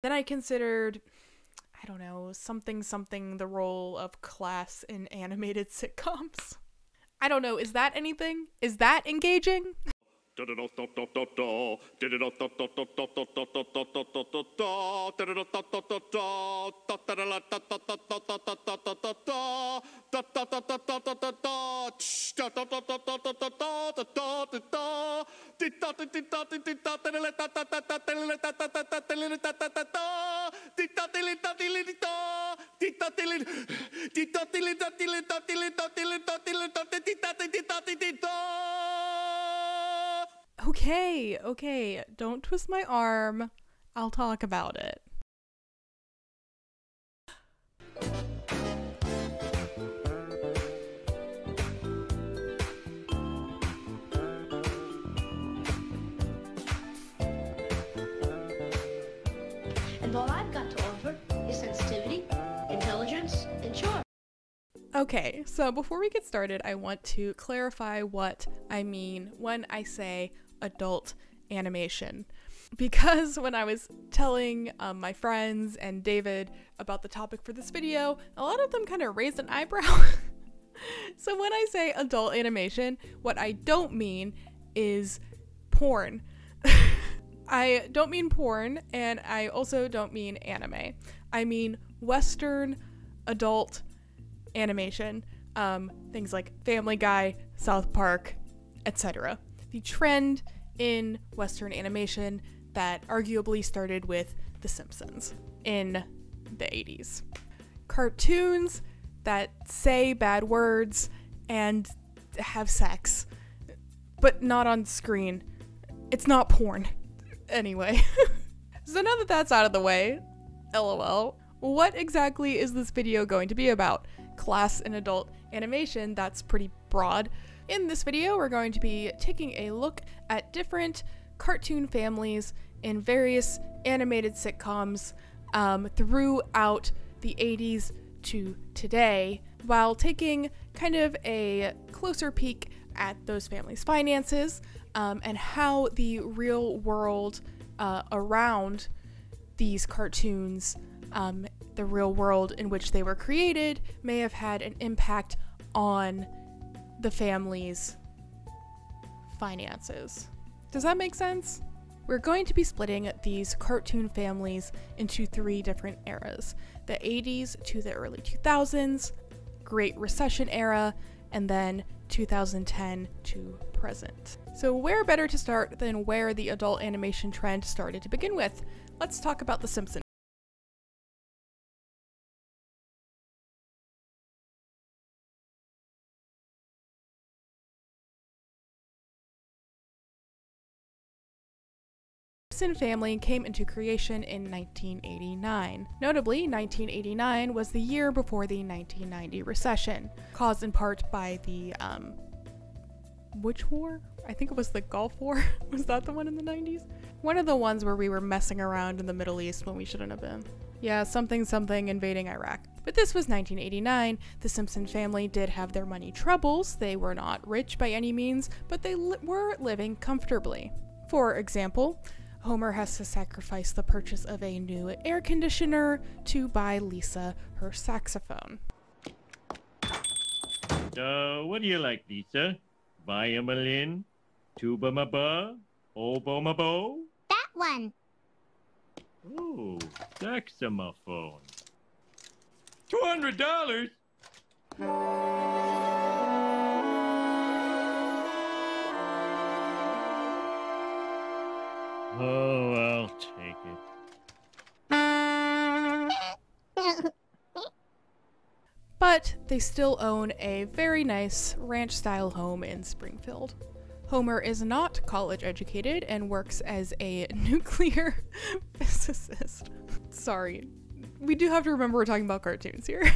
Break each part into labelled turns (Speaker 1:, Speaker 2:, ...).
Speaker 1: Then I considered, I don't know, something the role of class in animated sitcoms. I don't know, is that anything? Is that engaging? Okay, don't twist my arm. I'll talk about it.
Speaker 2: And all I've got to offer is sensitivity, intelligence, and charm.
Speaker 1: Okay, so before we get started, I want to clarify what I mean when I say adult animation. Because when I was telling my friends and David about the topic for this video, a lot of them kind of raised an eyebrow. So when I say adult animation, what I don't mean is porn. I don't mean porn, and I also don't mean anime. I mean Western adult animation, things like Family Guy, South Park, etc. The trend in Western animation that arguably started with The Simpsons in the 80s. Cartoons that say bad words and have sex, but not on screen. It's not porn. Anyway. So now that that's out of the way, LOL, what exactly is this video going to be about? Class in adult animation, that's pretty broad. In this video, we're going to be taking a look at different cartoon families in various animated sitcoms throughout the 80s to today, while taking kind of a closer peek at those families' finances and how the real world around these cartoons, the real world in which they were created, may have had an impact on the family's finances. Does that make sense? We're going to be splitting these cartoon families into 3 different eras: the 80s to the early 2000s, Great Recession era, and then 2010 to present. So where better to start than where the adult animation trend started to begin with? Let's talk about The Simpsons. Family came into creation in 1989. Notably, 1989 was the year before the 1990 recession, caused in part by the, which war? I think it was the Gulf War. Was that the one in the 90s? One of the ones where we were messing around in the Middle East when we shouldn't have been. Yeah, something invading Iraq. But this was 1989. The Simpson family did have their money troubles. They were not rich by any means, but they were living comfortably. For example, Homer has to sacrifice the purchase of a new air conditioner to buy Lisa her saxophone.
Speaker 3: So, what do you like, Lisa? Violin, tuba maba, oboe mabo?
Speaker 4: That one.
Speaker 3: Oh, saxophone. $200? Oh, I'll take it.
Speaker 1: But they still own a very nice ranch-style home in Springfield. Homer is not college educated and works as a nuclear physicist. Sorry, we do have to remember we're talking about cartoons here.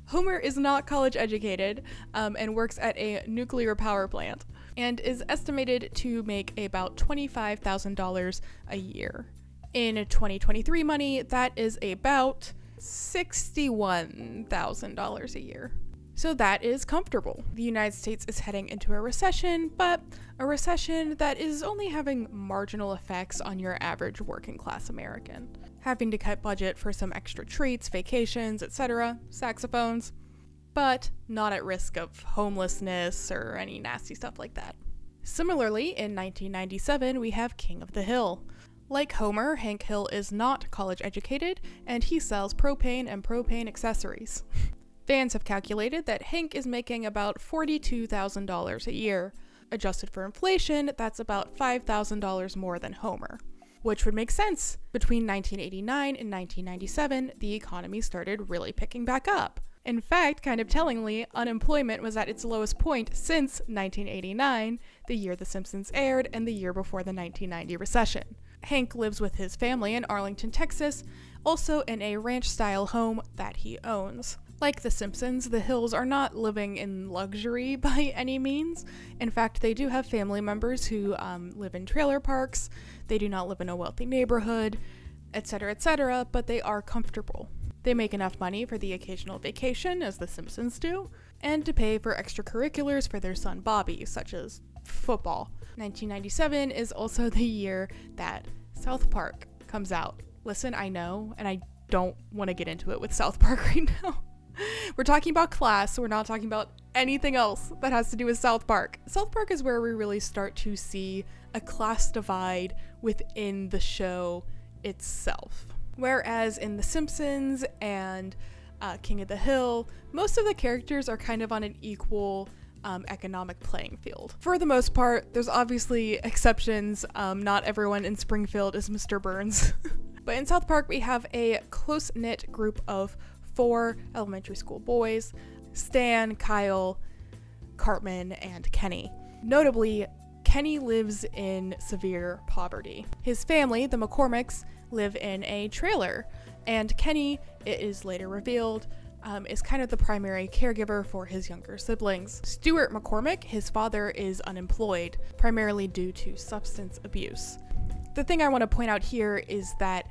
Speaker 1: Homer is not college educated and works at a nuclear power plant and is estimated to make about $25,000 a year. In 2023 money, that is about $61,000 a year. So that is comfortable. The United States is heading into a recession, but a recession that is only having marginal effects on your average working class American. having to cut budget for some extra treats, vacations, etc., saxophones, but not at risk of homelessness or any nasty stuff like that. Similarly, in 1997, we have King of the Hill. Like Homer, Hank Hill is not college educated, and he sells propane and propane accessories. Fans have calculated that Hank is making about $42,000 a year. Adjusted for inflation, that's about $5,000 more than Homer. Which would make sense. Between 1989 and 1997, the economy started really picking back up. In fact, kind of tellingly, unemployment was at its lowest point since 1989, the year The Simpsons aired and the year before the 1990 recession. Hank lives with his family in Arlington, Texas, also in a ranch-style home that he owns. Like The Simpsons, the Hills are not living in luxury by any means. In fact, they do have family members who live in trailer parks, they do not live in a wealthy neighborhood, etc., but they are comfortable. They make enough money for the occasional vacation, as The Simpsons do, and to pay for extracurriculars for their son Bobby, such as football. 1997 is also the year that South Park comes out. Listen, I know, and I don't want to get into it with South Park right now. We're talking about class, so we're not talking about anything else that has to do with South Park. South Park is where we really start to see a class divide within the show itself. Whereas in The Simpsons and King of the Hill, most of the characters are kind of on an equal economic playing field. For the most part, there's obviously exceptions. Not everyone in Springfield is Mr. Burns. But in South Park, we have a close-knit group of 4 elementary school boys: Stan, Kyle, Cartman, and Kenny. Notably, Kenny lives in severe poverty. His family, the McCormicks, live in a trailer, and Kenny, it is later revealed, is kind of the primary caregiver for his younger siblings. Stuart McCormick, his father, is unemployed, primarily due to substance abuse. The thing I want to point out here is that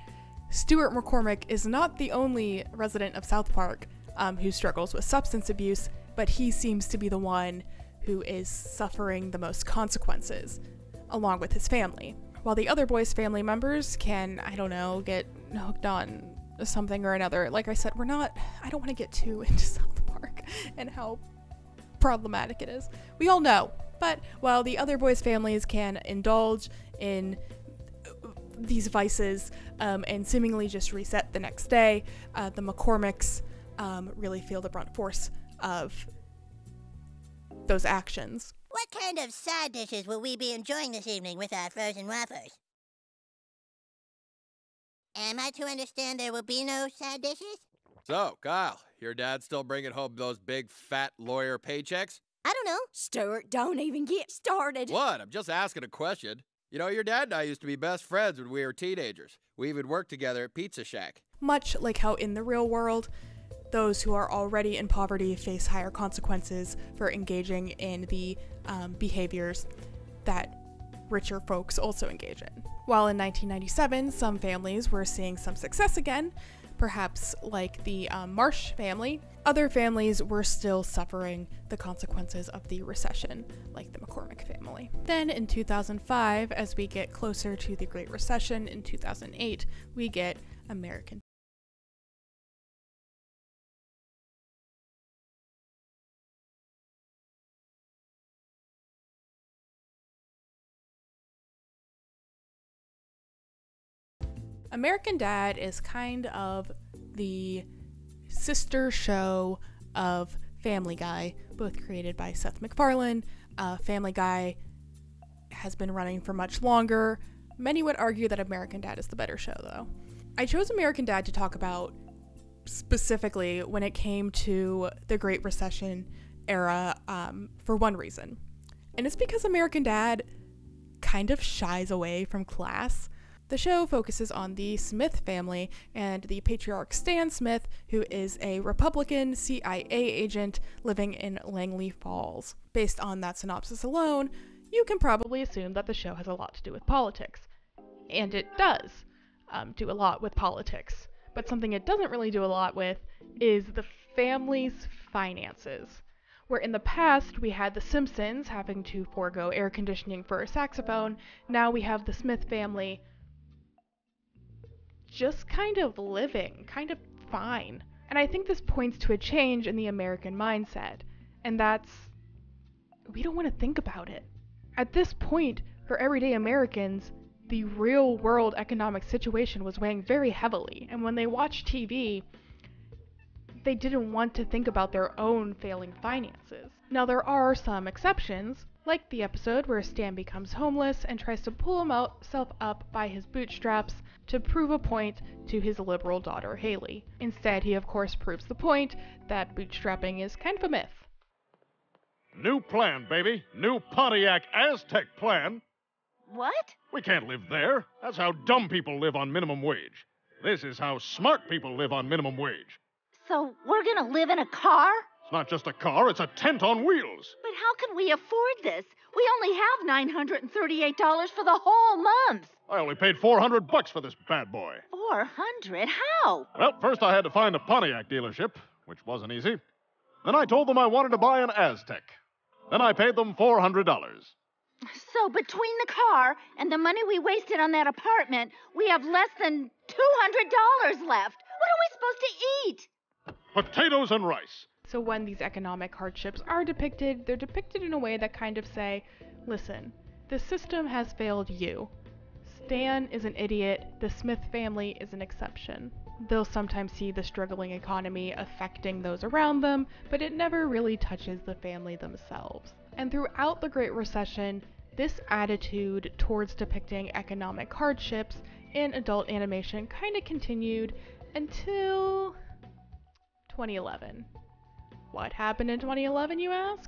Speaker 1: Stuart McCormick is not the only resident of South Park who struggles with substance abuse, but he seems to be the one who is suffering the most consequences, along with his family. While the other boys' family members can, I don't know, get hooked on something or another. Like I said, I don't want to get too into South Park and how problematic it is. We all know. But while the other boys' families can indulge in these vices and seemingly just reset the next day, the McCormicks really feel the brunt force of those actions.
Speaker 4: What kind of side dishes will we be enjoying this evening with our frozen wafers? Am I to understand there will be no side dishes?
Speaker 5: So, Kyle, your dad still bringing home those big, fat lawyer paychecks?
Speaker 4: I don't know.
Speaker 6: Stuart, don't even get started.
Speaker 5: What? I'm just asking a question. You know, your dad and I used to be best friends when we were teenagers. We even worked together at Pizza Shack.
Speaker 1: Much like how in the real world, those who are already in poverty face higher consequences for engaging in the behaviors that richer folks also engage in. While in 1997, some families were seeing some success again, perhaps like the Marsh family, other families were still suffering the consequences of the recession, like the McCormick family. Then in 2005, as we get closer to the Great Recession in 2008, we get American American Dad is kind of the sister show of Family Guy, both created by Seth MacFarlane. Family Guy has been running for much longer. Many would argue that American Dad is the better show, though. I chose American Dad to talk about specifically when it came to the Great Recession era for one reason. And it's because American Dad kind of shies away from class. The show focuses on the Smith family and the patriarch Stan Smith, who is a Republican CIA agent living in Langley Falls. Based on that synopsis alone, you can probably assume that the show has a lot to do with politics. And it does do a lot with politics. But something it doesn't really do a lot with is the family's finances. Where in the past we had the Simpsons having to forego air conditioning for a saxophone, now we have the Smith family just kind of living, kind of fine. And I think this points to a change in the American mindset, and that's, we don't want to think about it. At this point, for everyday Americans, the real world economic situation was weighing very heavily, and when they watched TV, they didn't want to think about their own failing finances. Now, there are some exceptions, like the episode where Stan becomes homeless and tries to pull himself up by his bootstraps to prove a point to his liberal daughter Haley. Instead, he of course proves the point that bootstrapping is kind of a myth.
Speaker 7: New plan, baby. New Pontiac Aztec plan.
Speaker 6: What?
Speaker 7: We can't live there. That's how dumb people live on minimum wage. This is how smart people live on minimum wage.
Speaker 6: So we're gonna live in a car?
Speaker 7: It's not just a car, it's a tent on wheels.
Speaker 6: But how can we afford this? We only have $938 for the whole month.
Speaker 7: I only paid $400 for this bad boy.
Speaker 6: 400? How?
Speaker 7: Well, first I had to find a Pontiac dealership, which wasn't easy. Then I told them I wanted to buy an Aztec. Then I paid them $400.
Speaker 6: So between the car and the money we wasted on that apartment, we have less than $200 left. What are we supposed to eat?
Speaker 7: Potatoes and rice.
Speaker 1: So when these economic hardships are depicted, they're depicted in a way that kind of say, listen, the system has failed you. Stan is an idiot, the Smith family is an exception. They'll sometimes see the struggling economy affecting those around them, but it never really touches the family themselves. And throughout the Great Recession, this attitude towards depicting economic hardships in adult animation kind of continued until 2011. What happened in 2011, you ask?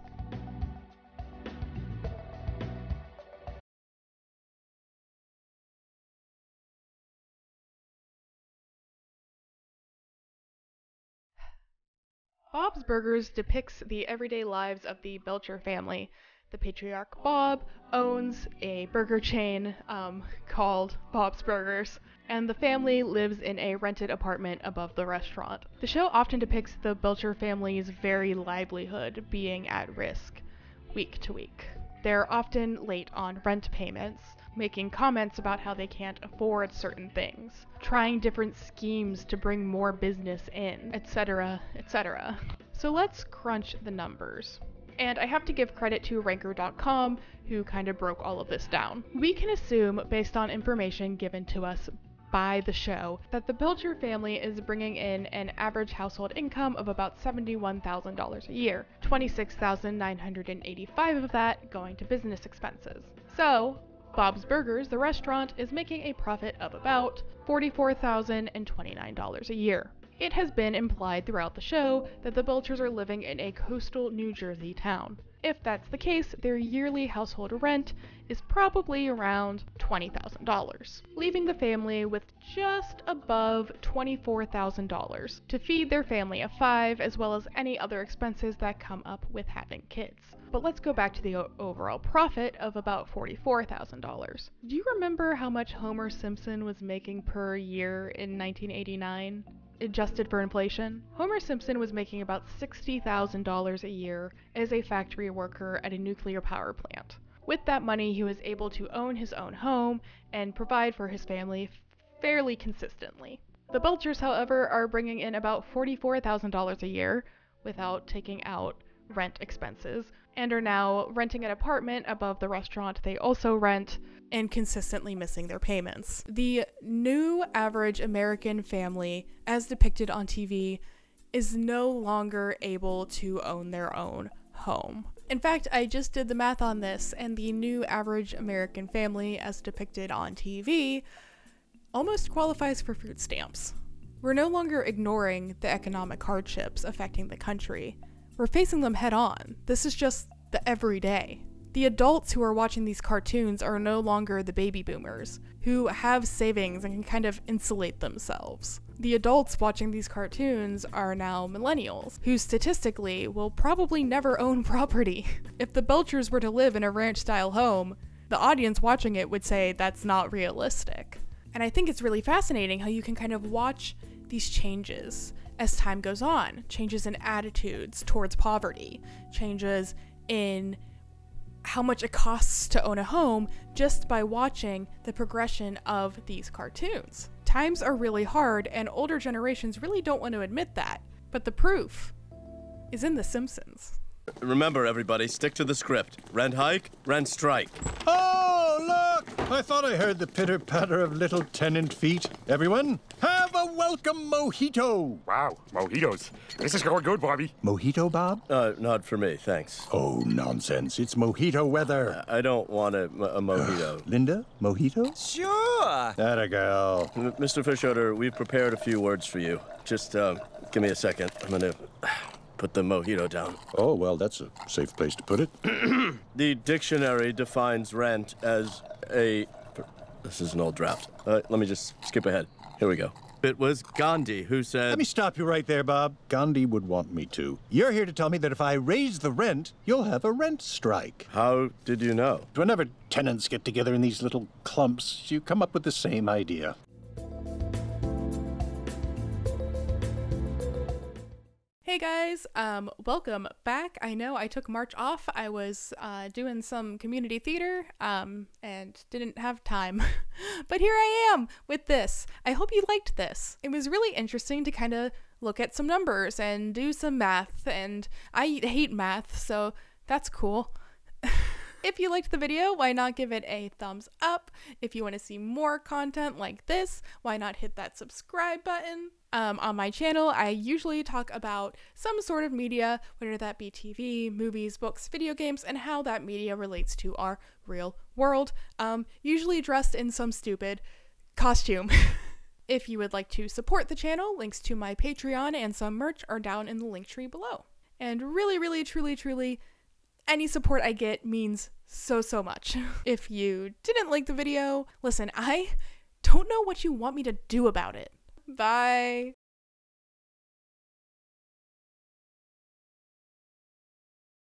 Speaker 1: Bob's Burgers depicts the everyday lives of the Belcher family. The patriarch Bob owns a burger chain called Bob's Burgers, and the family lives in a rented apartment above the restaurant. The show often depicts the Belcher family's very livelihood being at risk week to week. They're often late on rent payments, making comments about how they can't afford certain things, trying different schemes to bring more business in, etc., etc. So let's crunch the numbers. And I have to give credit to Ranker.com, who kind of broke all of this down. We can assume, based on information given to us by the show, that the Belcher family is bringing in an average household income of about $71,000 a year, $26,985 of that going to business expenses. So, Bob's Burgers, the restaurant, is making a profit of about $44,029 a year. It has been implied throughout the show that the Belchers are living in a coastal New Jersey town. If that's the case, their yearly household rent is probably around $20,000, leaving the family with just above $24,000 to feed their family of 5, as well as any other expenses that come up with having kids. But let's go back to the overall profit of about $44,000. Do you remember how much Homer Simpson was making per year in 1989? Adjusted for inflation? Homer Simpson was making about $60,000 a year as a factory worker at a nuclear power plant. With that money, he was able to own his own home and provide for his family fairly consistently. The Belchers, however, are bringing in about $44,000 a year without taking out rent expenses, and are now renting an apartment above the restaurant they also rent, and consistently missing their payments. The new average American family, as depicted on TV, is no longer able to own their own home. In fact, I just did the math on this, and the new average American family, as depicted on TV, almost qualifies for food stamps. We're no longer ignoring the economic hardships affecting the country. We're facing them head on. This is just the everyday. The adults who are watching these cartoons are no longer the baby boomers, who have savings and can kind of insulate themselves. The adults watching these cartoons are now millennials, who statistically will probably never own property. If the Belchers were to live in a ranch-style home, the audience watching it would say that's not realistic. And I think it's really fascinating how you can kind of watch these changes as time goes on. Changes in attitudes towards poverty, changes in how much it costs to own a home just by watching the progression of these cartoons. Times are really hard, and older generations really don't want to admit that. But the proof is in The Simpsons.
Speaker 8: Remember, everybody, stick to the script. Rent hike, rent strike.
Speaker 9: Oh, look! I thought I heard the pitter-patter of little tenant feet. Everyone, have a welcome mojito!
Speaker 10: Wow, mojitos. This is going good, Bobby.
Speaker 9: Mojito, Bob?
Speaker 8: Not for me, thanks.
Speaker 9: Oh, nonsense. It's mojito weather.
Speaker 8: I don't want a mojito.
Speaker 9: Linda, mojito?
Speaker 11: Sure!
Speaker 9: Atta girl.
Speaker 8: Mr. Fischoeder, we've prepared a few words for you. Just, give me a second. I'm gonna put the mojito down.
Speaker 9: Oh, well, that's a safe place to put it.
Speaker 8: The dictionary defines rent as a... This is an old draft. Let me just skip ahead. Here we go. It was Gandhi who said...
Speaker 9: Let me stop you right there, Bob. Gandhi would want me to. You're here to tell me that if I raise the rent, you'll have a rent strike.
Speaker 8: How did you know?
Speaker 9: Whenever tenants get together in these little clumps, you come up with the same idea.
Speaker 1: Hey guys, welcome back. I know I took March off. I was doing some community theater and didn't have time. But here I am with this. I hope you liked this. It was really interesting to kind of look at some numbers and do some math, and I hate math, so that's cool. If you liked the video, why not give it a thumbs up? If you want to see more content like this, why not hit that subscribe button? On my channel, I usually talk about some sort of media, whether that be TV, movies, books, video games, and how that media relates to our real world, usually dressed in some stupid costume. If you would like to support the channel, links to my Patreon and some merch are down in the link tree below. And really, really, truly, truly, any support I get means so much. If you didn't like the video, listen, I don't know what you want me to do about it. Bye.